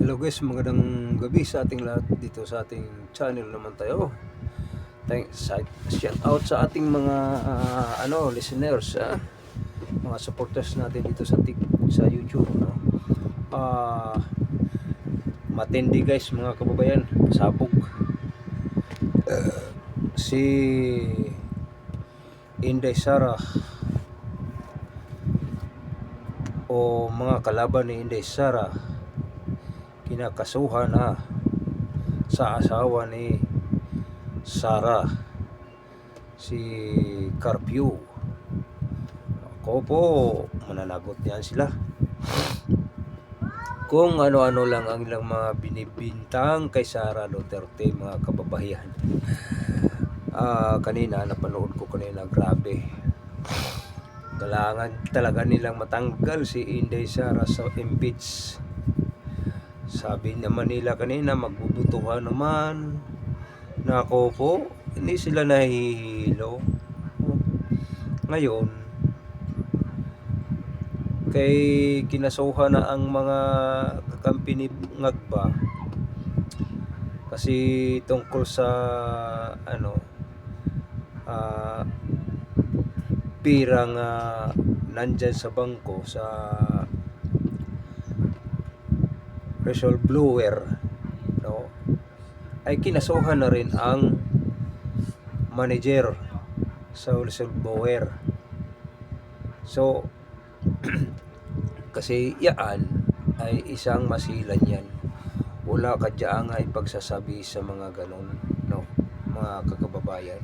Hello guys, magandang gabi sa ating lahat dito sa ating channel naman tayo. Shout out sa ating mga listeners, mga supporters natin dito sa YouTube, no. Ah, Matindi guys mga kababayan, pasabog. Si Inday Sara o mga kalaban ni Inday Sara kinakasuhan na sa asawa ni Sara, si Carpio. Ako po, mananagot niyan sila kung ano-ano lang ang ilang mga binibintang kay Sara Duterte, mga kababayan. Kanina, napanood ko kanina, grabe. Kailangan talaga nilang matanggal si Inday Sara sa impeach. Sabi naman nila kanina, magbubutuhan naman. Nako po, hindi sila nahihilo. Ngayon, kay kinasuhan na ang mga kakampi ni Ngagba kasi tungkol sa pirang nandyan sa bangko sa whistleblower, no, ay kinasuhan na rin ang manager sa whistleblower. So kasi yan ay isang masilan yan. Wala ka dyan ay pagsasabi sa mga ganon, no, mga kakababayan.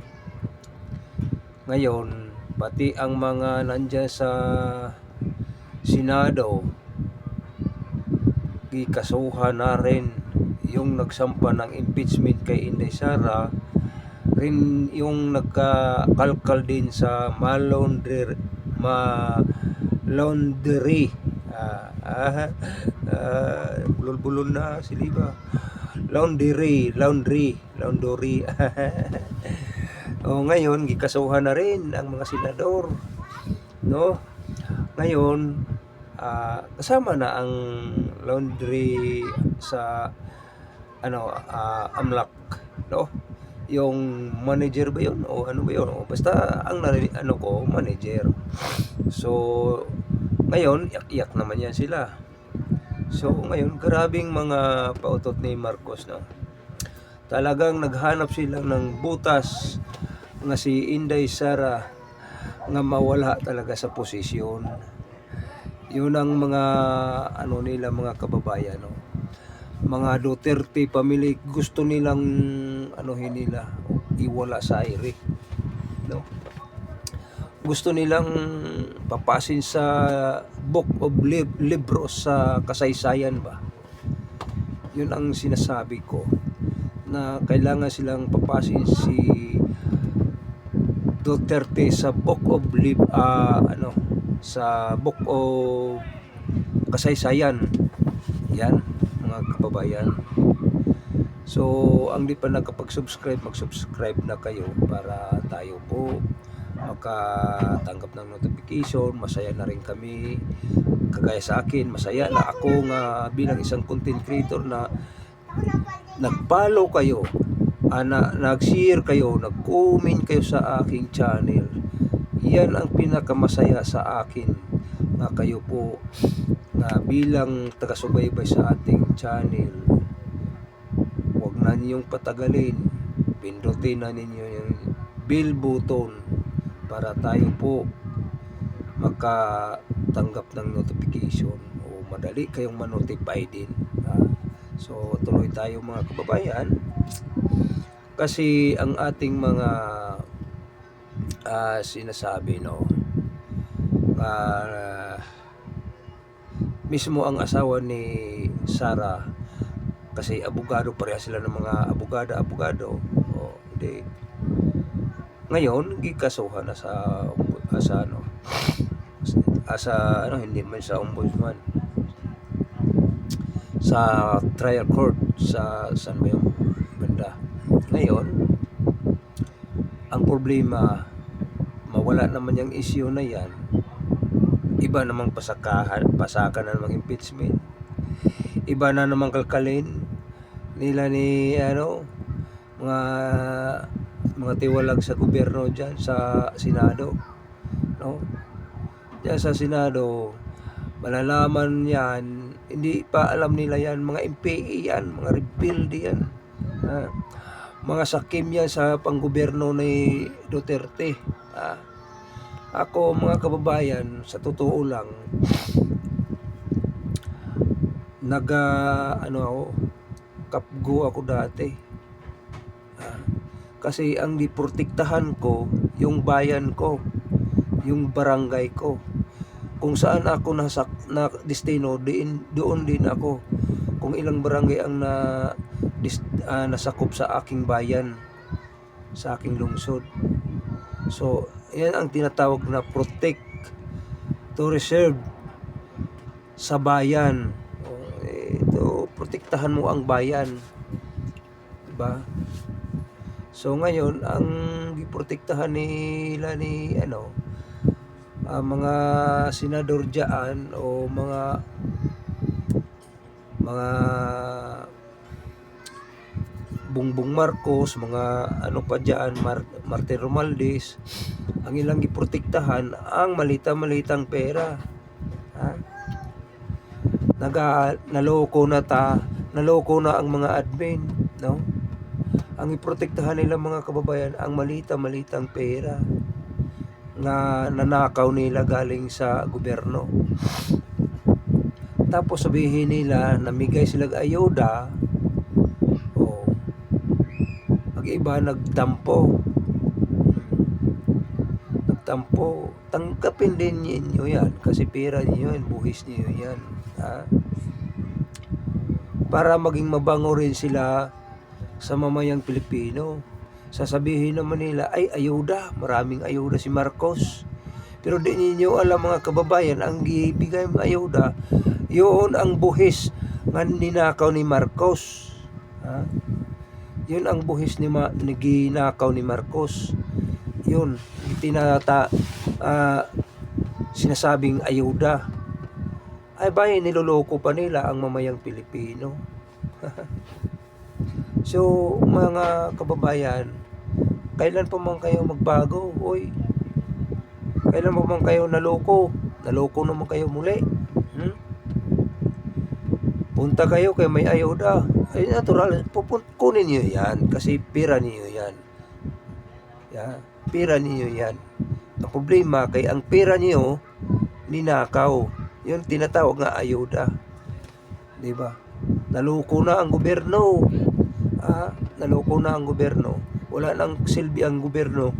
Ngayon, pati ang mga nandyan sa Senado, gikasuhan na rin yung nagsampa ng impeachment kay Inday Sara, rin yung nagkakalkal din sa laundry. Bulol-bulol na si Liba. Laundry. Ngayon gikasuhan na rin ang mga senador, no. Ngayon kasama na ang laundry sa AMLAC, no. Yung manager ba yun o ano ba yun, basta ang manager. So ngayon iyak naman yan sila. So ngayon, grabing mga pautot ni Marcos, no. Talagang naghanap sila ng butas nga si Inday Sara nga mawala talaga sa posisyon. Yun ang mga nila, mga kababayan, no. Mga Duterte family, gusto nilang iwala sa aire, no. Gusto nilang papasin sa book of libros sa kasaysayan ba. Yun ang sinasabi ko, na kailangan silang papasin si Duterte sa book of sa book of kasaysayan. Yan mga kababayan. So ang di pa nakapag-subscribe, mag-subscribe na kayo para tayo po makatanggap ng notification. Masaya na rin kami, kagaya sa akin, masaya na ako nga bilang isang content creator na nag-follow kayo, nag-share kayo, nag-comment kayo sa aking channel. Yan ang pinakamasaya sa akin, na kayo po na bilang taga-subaybay sa ating channel. Huwag na ninyong patagalin, pindutin na ninyo yung bell button para tayo po makatanggap ng notification o madali kayong ma-notify din. So tuloy tayo mga kababayan, kasi ang ating mga sinasabi, no, mismo ang asawa ni Sara, kasi abogado, pareha sila ng mga abogado, hindi. Ngayon gikasuhan na hindi man sa ombudsman, sa trial court sa saan ba yung banda. Ngayon ang problema, mawala naman yung issue na yan, iba namang pasakan na namang impeachment. iba na naman kalkalin nila ni mga tiwalag sa gobyerno diyan sa Senado, no? Diyan sa Senado, malalaman yan, hindi pa alam nila yan, mga MPA yan, mga rebelde yan, mga sakim yan sa panggobyerno ni Duterte. Ako mga kababayan, sa totoo lang, kapgo ako dati, kasi ang diprotektahan ko yung bayan ko, yung barangay ko. Kung saan ako na destino, doon din ako. Kung ilang barangay ang nasakop sa aking bayan, sa aking lungsod. So, yan ang tinatawag na protect to reserve sa bayan. Ito, protektahan mo ang bayan. Diba? So ngayon, ang giprotektahan nila ni mga senador diyan o mga Bongbong Marcos, mga pa diyan, Martin Romualdez, ang ilang giprotektahan ang malita-malitang pera. Naloko na ang mga admin, no? Ang iprotektahan nila mga kababayan ang malita-malitang pera na nanakaw nila galing sa gobyerno. Tapos sabihin nila namigay silang ayuda, mag-iba nagtampo, tanggapin din niyo yan kasi pera niyo yan, buhis niyo yan, para maging mabango rin sila sa mamayang Pilipino. Sasabihin naman nila, ay ayuda, maraming ayuda si Marcos. Pero di ninyo alam mga kababayan, ang gibigay ng ayuda, yun ang buhis nga ninakaw ni Marcos. Yun ang buhis ni ginakaw ni Marcos. Yun, sinasabing ayuda. Ay bayan, niloloko pa nila ang mamayang Pilipino. So, mga kababayan, kailan pa man kayo magbago? Kailan pa man kayo naloko? Naloko naman kayo muli. Punta kayo kay may ayuda. Ay natural, kunin niyo yan kasi pera niyo yan. Pera niyo yan. Ang problema kay ang pera niyo ninakaw. Yun tinatawag nga ayuda. 'Di ba? Naloko na ang gobyerno. Naloko na ang gobyerno. Wala nang silbi ang gobyerno.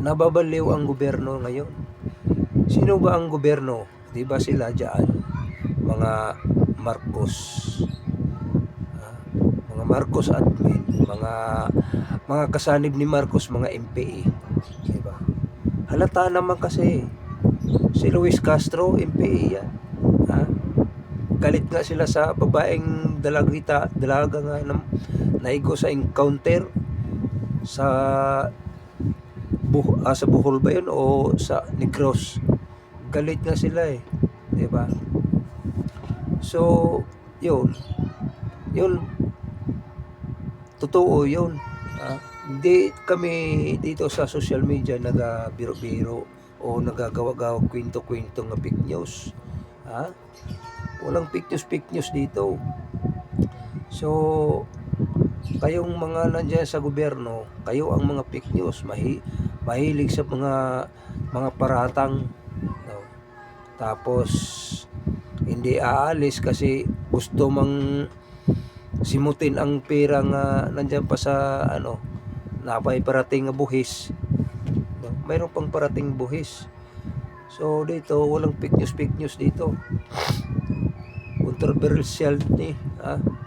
Nababaliw ang gobyerno ngayon. Sino ba ang gobyerno? 'Di ba sila diyan? Mga Marcos. Mga Marcos admin, mga kasanib ni Marcos, mga MPA. 'Di ba? Halata naman kasi si Luis Castro, MPA yan. Galit nga sila sa babaeng dalaga nga naigo sa encounter sa Bohol ba yun o sa Negros. Galit nga sila diba? So yun totoo yun. Hindi kami dito sa social media nagabiro-biro o nagagawa-gawa kwento-kwento ng fake news. Walang fake news dito. So, kayong mga nandiyan sa gobyerno, kayo ang mga fake news, mahilig sa mga paratang. No? Tapos, hindi aalis kasi gusto mang simutin ang pera nga nandiyan pa sa napay parating nga buhis. No? Mayroon pang parating buhis. So, dito, walang fake news dito. Controversial ni,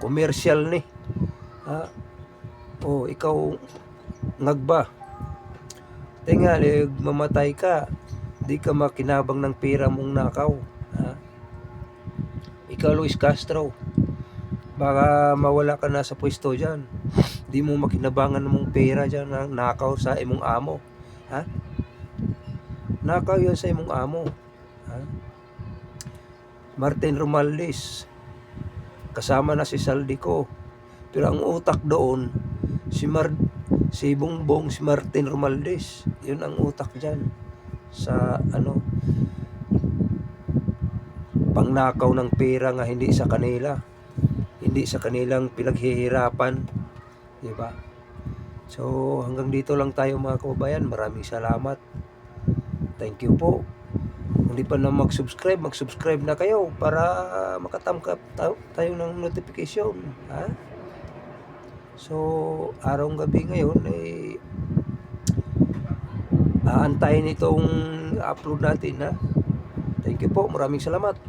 commercial ni. Ikaw ngagba. Tingali mamatay ka, di ka makinabang ng pera mong nakaw. Ikaw Luis Castro, baka mawala ka na sa pwesto diyan. Di mo makinabangan mong pera diyan na nakaw sa imong amo. Nakaw 'yon sa imong amo. Martin Romualdez, kasama na si Saldico. Pero ang utak doon, si Bongbong, si Martin Romualdez. Yun ang utak dyan. Sa pangnakaw ng pera nga hindi sa kanila. Hindi sa kanilang pinaghihirapan. Diba? So hanggang dito lang tayo mga kababayan. Maraming salamat. Thank you po. Kung di pa na mag-subscribe na kayo para makatamkap tayo ng notification. Ha? So, araw gabi ngayon ay aantayin itong upload natin. Ha? Thank you po. Maraming salamat.